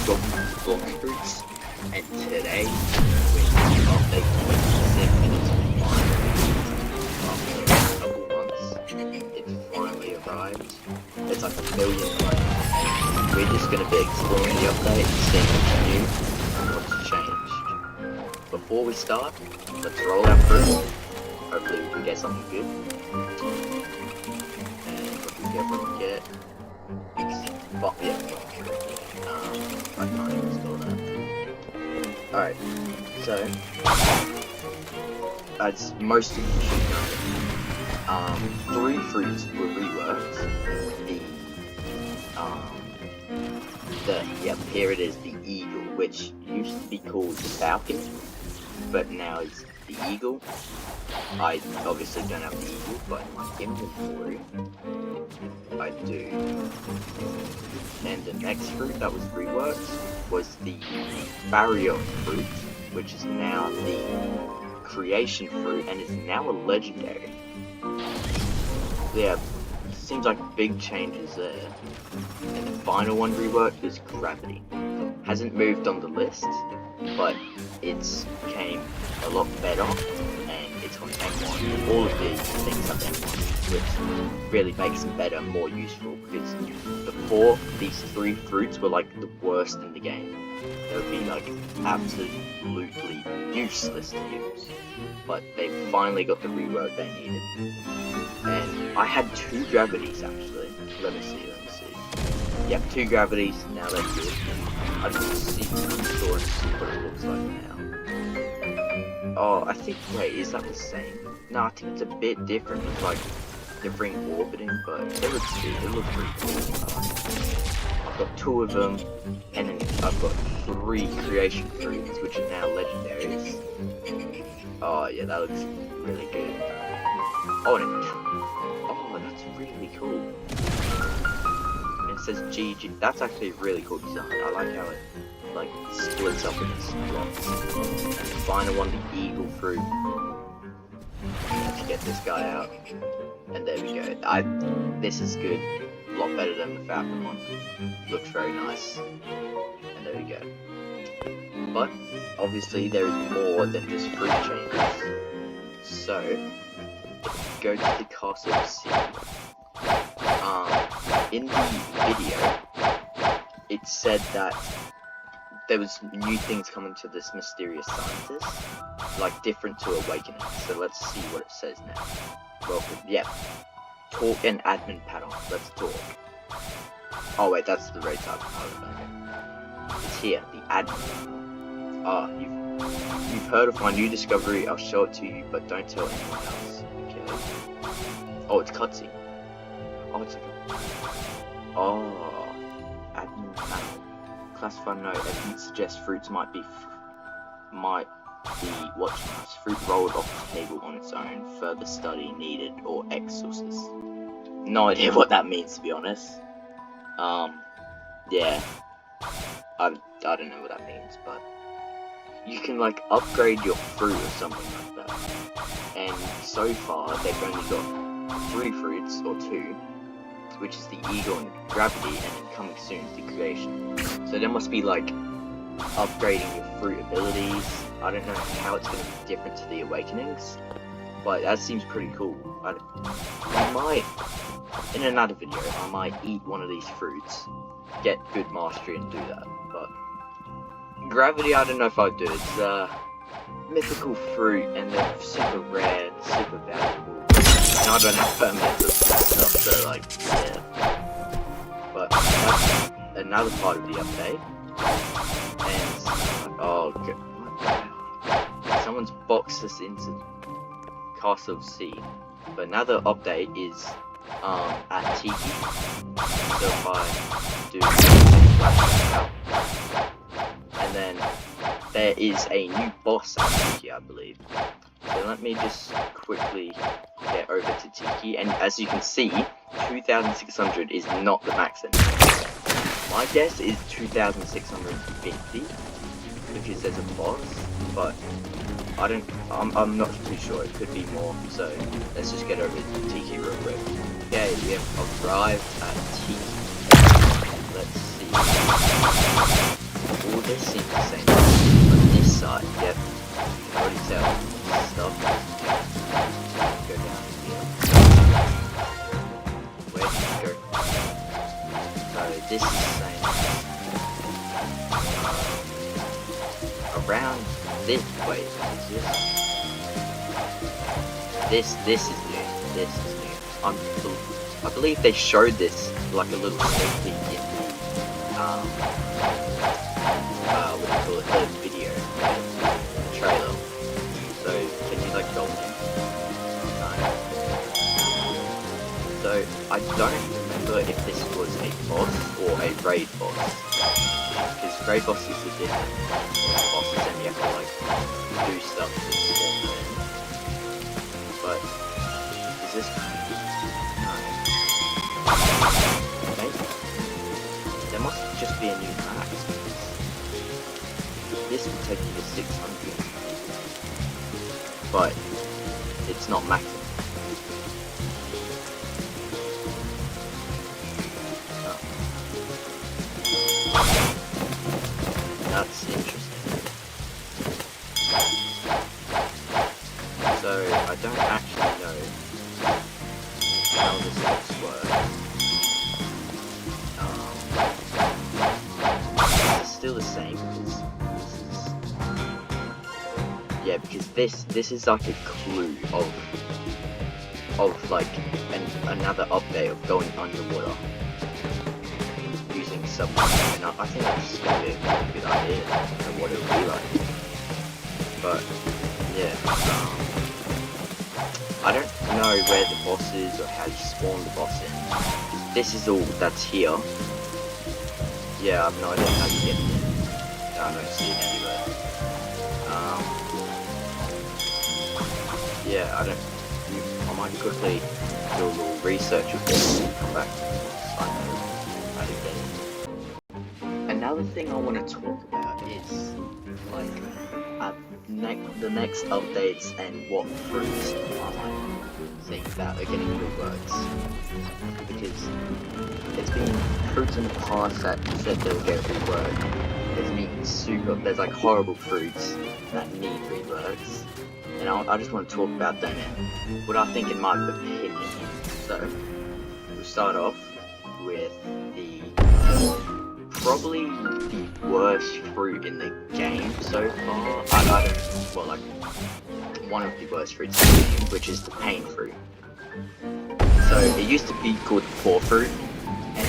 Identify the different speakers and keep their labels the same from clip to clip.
Speaker 1: got block fruits, and today we're update 26 and it's finally, after a couple months, it's finally arrived. It's like 1 million likes. We're just gonna be exploring the update, seeing what's new and what's changed. Before we start, let's roll our fruit. Hopefully we can get something good. And what do we get? But yeah, I can't even spell that. Alright, so as most of you should know, 3 fruits were reworked. Here it is, the eagle, which used to be called the falcon, but now it's the eagle. I obviously don't have the eagle, but in my inventory I do. And the next fruit that was reworked was the barrier fruit, which is now the creation fruit and is now a legendary. Yeah, seems like big changes there. And the final one reworked was gravity. Hasn't moved on the list, but it's became a lot better, and it's on M1. All of these things are M1, which really makes them better and more useful, because before, these 3 fruits were like the worst in the game. They would be like absolutely useless to use, but they finally got the rework they needed. And I had 2 gravities actually. Let me see. Yep, 2 gravities, now they're good. I just see the store and see what it looks like now. Oh, I think, wait, is that the same? No, I think it's a bit different with like different orbiting, but it looks good. It looks pretty cool. I've got 2 of them, and then I've got 3 creation fruits, which are now legendaries. Oh yeah, that looks really good. Oh, that's really cool. It says GG. That's actually a really cool design. I like how it like splits up into blocks. And the final one, the eagle fruit. Let's get this guy out. And there we go. This is good. A lot better than the falcon one. Looks very nice. And there we go. But obviously there is more than just fruit changes. So go to the castle scene. In the video, it said that there was new things coming to this mysterious scientist, like different to Awakening. So let's see what it says now. Welcome. Yeah. Talk and admin panel. Let's talk. Oh wait, that's the right type of okay. It's here, the admin. You've heard of my new discovery. I'll show it to you, but don't tell anyone else. Okay. Oh, it's cutscene. Oh, it's like admin panel. Classified note. Evidence suggests fruits might be watch this. Fruit rolled off the table on its own. Further study needed, or exorcist. No idea what that means, to be honest. Yeah. I don't know what that means, but you can like upgrade your fruit or something like that. And so far, they've only got 3 fruits or 2. Which is the eagle and gravity, and then coming soon is the creation. So there must be like upgrading your fruit abilities. I don't know how it's going to be different to the Awakenings, but that seems pretty cool. I might, in another video, I might eat one of these fruits, get good mastery and do that. But gravity, I don't know if I'd do it. It's a mythical fruit, and they're super rare, super valuable. And I don't have permanent stuff, so like, yeah. But that's another part of the update. And, oh god. Someone's boxed us into Castle C. But another update is, at Tiki. So if I do, and then there is a new boss at Tiki, I believe. So let me just quickly get over to Tiki, and as you can see, 2,600 is not the max anymore. My guess is 2,650, because there's a boss, but I'm not too sure, it could be more, so let's just get over to Tiki real quick. Okay, we have arrived at Tiki. Let's see. this seems the same on this side. Yep, you can already tell. Stop. Go down here. Where did you go? So this is the same. Around this way. This is new. This is new. I believe they showed this like a little sneak peek in the what do you call it, the video, the trailer. So can you like go in? No. So I don't remember if this was a boss or a raid boss, because raid bosses are different bosses and you have to like do stuff to spawn them. But is this? No. Maybe. There must just be a new max. This will take you to 600. But it's not maximum. Oh. That's interesting. So I don't actually know how this works. It's still the same because this is like a clue of like another update of going underwater using submarine, and I think that's just gonna be a good idea of what it'll be like. But yeah, I don't know where the boss is or how you spawn the boss in. This is all that's here. Yeah, I have no idea how you get it. No, I don't see it anywhere. Yeah, I might quickly do a little research before we come back. I didn't get it. Another thing I want to talk about is like the next updates and what fruits I might think about are getting reworks, because it's been fruits in the past that said they'll get reworked. There's like horrible fruits that need reworks, and I just want to talk about them and what I think in my opinion. So we'll start off with probably the worst fruit in the game so far. One of the worst fruits in the game, which is the pain fruit. So it used to be called the poor fruit, and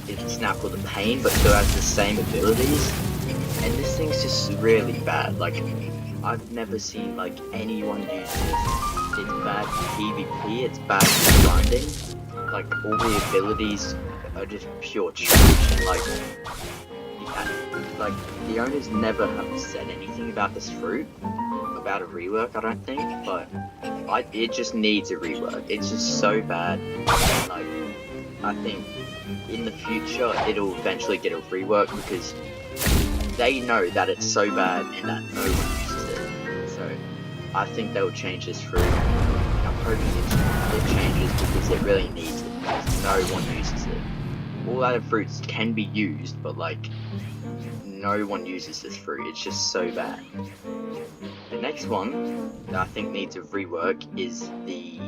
Speaker 1: it's now called the pain, but still has the same abilities. And this thing's just really bad. Like, I've never seen like anyone use this. It's bad for PvP, it's bad for grinding. Like, all the abilities are just pure trash, and like the owners never have said anything about this fruit, about a rework, I don't think, but it just needs a rework. It's just so bad. Like, I think in the future it'll eventually get a rework because they know that it's so bad and that no one uses it. So I think they'll change this fruit. I'm hoping it changes because it really needs it, because no one uses it. All other fruits can be used, but like no one uses this fruit. It's just so bad. The next one that I think needs a rework is the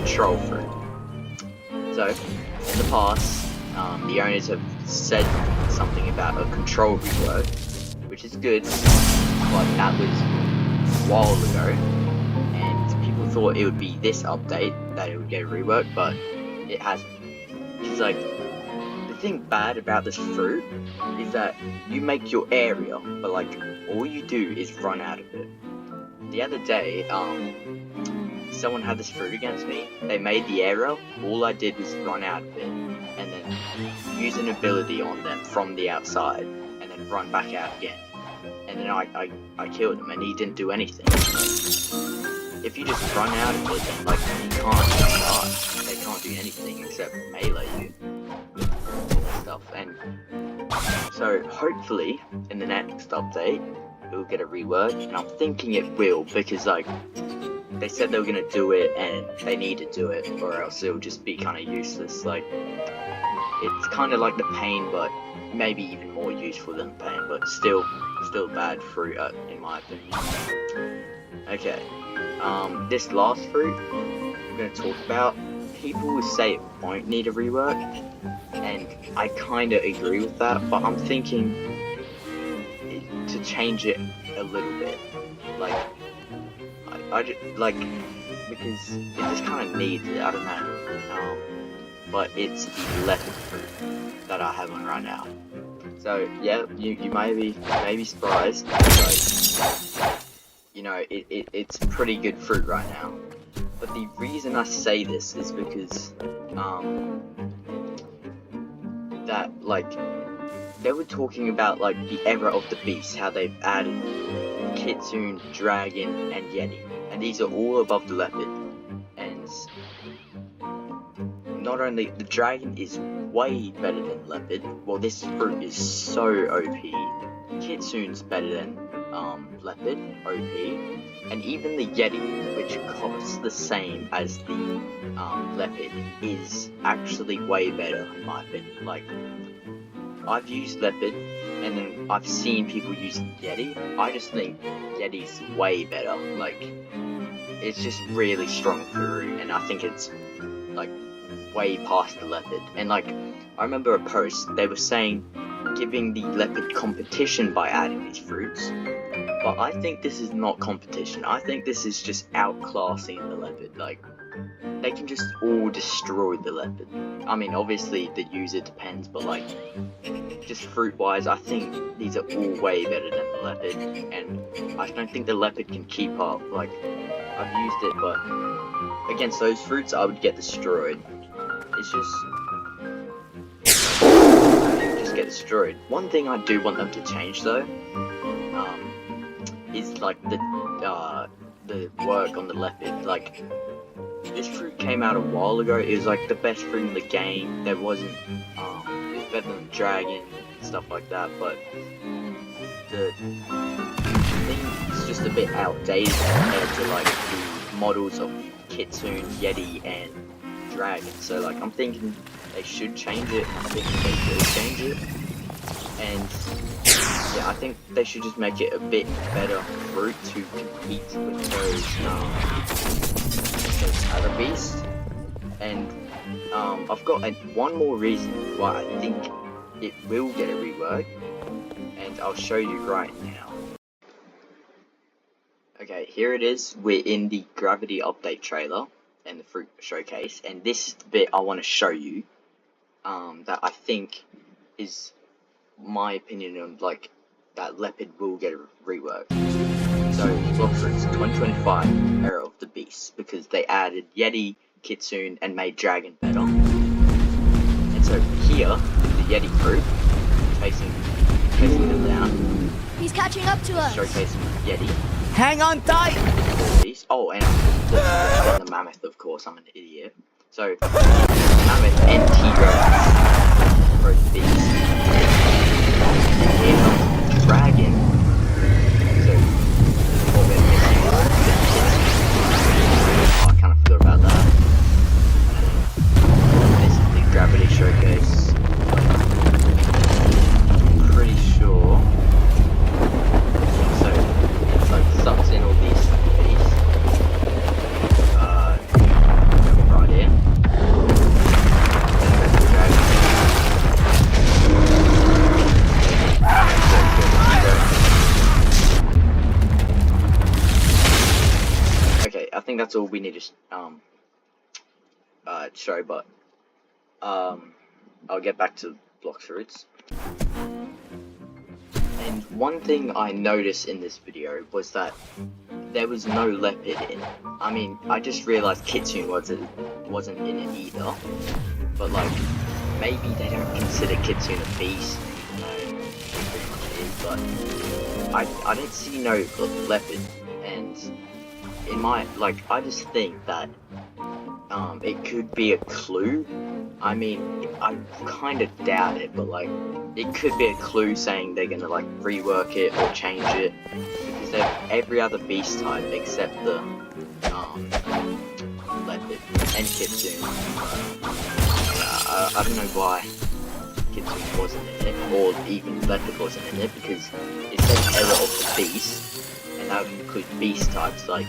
Speaker 1: control fruit. So in the past, the owners have said something about a control rework, which is good, but that was a while ago, and people thought it would be this update that it would get a rework, but it hasn't. It's like, the thing bad about this fruit is that you make your area, but like all you do is run out of it. The other day, someone had this fruit against me. They made the area, all I did was run out of it, and then use an ability on them from the outside, and then run back out again. And then I killed him, and he didn't do anything. If you just run out of it, then like you can't start. They can't do anything except melee you. Stuff. And so hopefully in the next update it will get a rework, and I'm thinking it will, because like they said they were gonna do it, and they need to do it, or else it'll just be kind of useless. Like, it's kind of like the pain, but maybe even more useful than the pain, but still bad fruit, in my opinion. Okay, this last fruit I'm gonna talk about, people will say it won't need a rework, and I kind of agree with that, but I'm thinking to change it a little bit. Like, I just, like, because it just kind of needs it, I don't know. But it's the leopard fruit that I have on right now. So yeah, you may be surprised, but you know, it's pretty good fruit right now. But the reason I say this is because that, like, they were talking about like the era of the beast, how they've added Kitsune, Dragon, and Yeti, and these are all above the leopard. And not only the dragon is way better than leopard, well, this fruit is so OP. Kitsune's better than leopard, OP, and even the Yeti, which costs the same as the leopard, is actually way better in my opinion. Like, I've used leopard, and then I've seen people use Yeti. I just think Yeti's way better. Like, it's just really strong fruit, and I think it's like way past the leopard. And like, I remember a post, they were saying giving the leopard competition by adding these fruits, but I think this is not competition. I think this is just outclassing the leopard. Like, they can just all destroy the leopard. I mean, obviously the user depends, but like, just fruit wise, I think these are all way better than the leopard, and I don't think the leopard can keep up. Like, I've used it, but against those fruits I would get destroyed. It's just, you just get destroyed. One thing I do want them to change though, is like the work on the leopard. Like, this fruit came out a while ago. It was like the best fruit in the game. There wasn't it was better than dragon and stuff like that, but the thing is just a bit outdated compared to like the models of Kitsune, Yeti, and Dragon. So like, I'm thinking they should change it. I think they will change it, and yeah, I think they should just make it a bit better fruit to compete with those other beasts. And I've got one more reason why I think it will get a rework, and I'll show you right now. Okay, here it is. We're in the Gravity Update trailer and the fruit showcase, and this is the bit I want to show you that I think is my opinion on like that leopard will get a rework. So block fruits 2025 era of the beast, because they added Yeti, Kitsune, and made Dragon better. And so here is the Yeti fruit facing them down.
Speaker 2: He's catching up to us.
Speaker 1: Showcasing Yeti.
Speaker 3: Hang on tight!
Speaker 1: Oh, and the mammoth, of course. I'm an idiot. So mammoth and T-Rex, both beasts. Here comes the dragon. So what we're missing is I kind of forgot about that. This is the gravity showcase. I'm pretty sure. So it's like sucks in all these beasts. Right here. Okay, I think that's all we need to show, but I'll get back to block fruits. And one thing I noticed in this video was that there was no leopard in it. I mean, I just realized Kitsune wasn't in it either, but like, maybe they don't consider Kitsune a beast. No, it pretty much is, but I didn't see no leopard, and in my, like, I just think that it could be a clue. I mean, I kind of doubt it, but like, it could be a clue saying they're gonna like rework it or change it, because they have every other beast type except the and Kitsune. I don't know why Kitsune wasn't in it, or even Leopard wasn't in it, because it says error of the beast, and that would include beast types like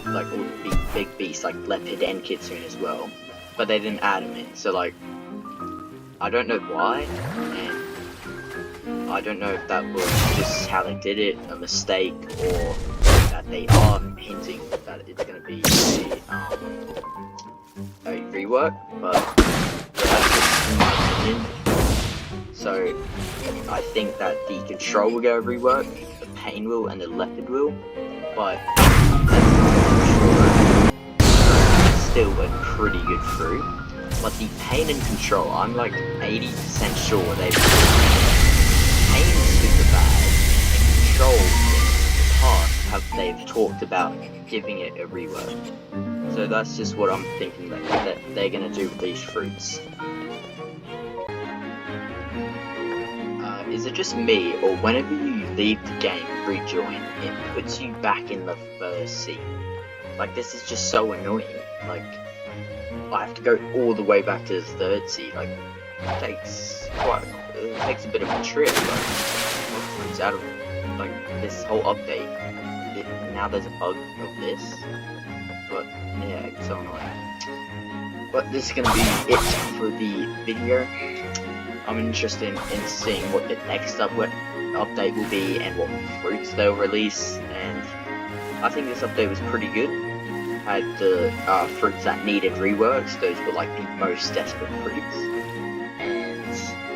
Speaker 1: all the big beasts like Leopard and Kitsune as well. But they didn't add them in, so like, I don't know why, and I don't know if that was just how they did it, a mistake, or that they are hinting that it's going to be a rework, but that's just in my opinion. So I think that the Control will go rework, the Pain will, and the Leopard will, but still a pretty good fruit. But the Pain and Control, I'm like 80% sure they've... Pain is super bad, and Control in the past they've talked about giving it a rework. So that's just what I'm thinking that they're gonna do with these fruits. Is it just me, or whenever you leave the game and rejoin, it puts you back in the first scene? Like, this is just so annoying. Like, I have to go all the way back to the third seed. Like, it takes a bit of a trip. Like, it's out of like this whole update. Now there's a bug of this, but yeah, it's so annoying. But this is gonna be it for the video. I'm interested in seeing what the next update will be and what fruits they'll release. And I think this update was pretty good. Had the fruits that needed reworks, those were like the most desperate fruits. And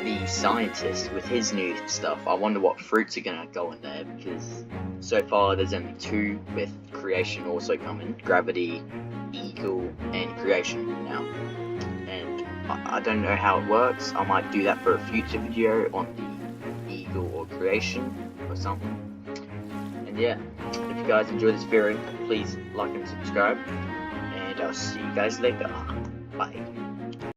Speaker 1: the scientist with his new stuff, I wonder what fruits are gonna go in there, because so far there's only 2, with creation also coming, gravity, eagle, and creation now. And I don't know how it works. I might do that for a future video on the eagle or creation or something. And yeah, if you guys enjoyed this video, please like and subscribe, and I'll see you guys later. Bye.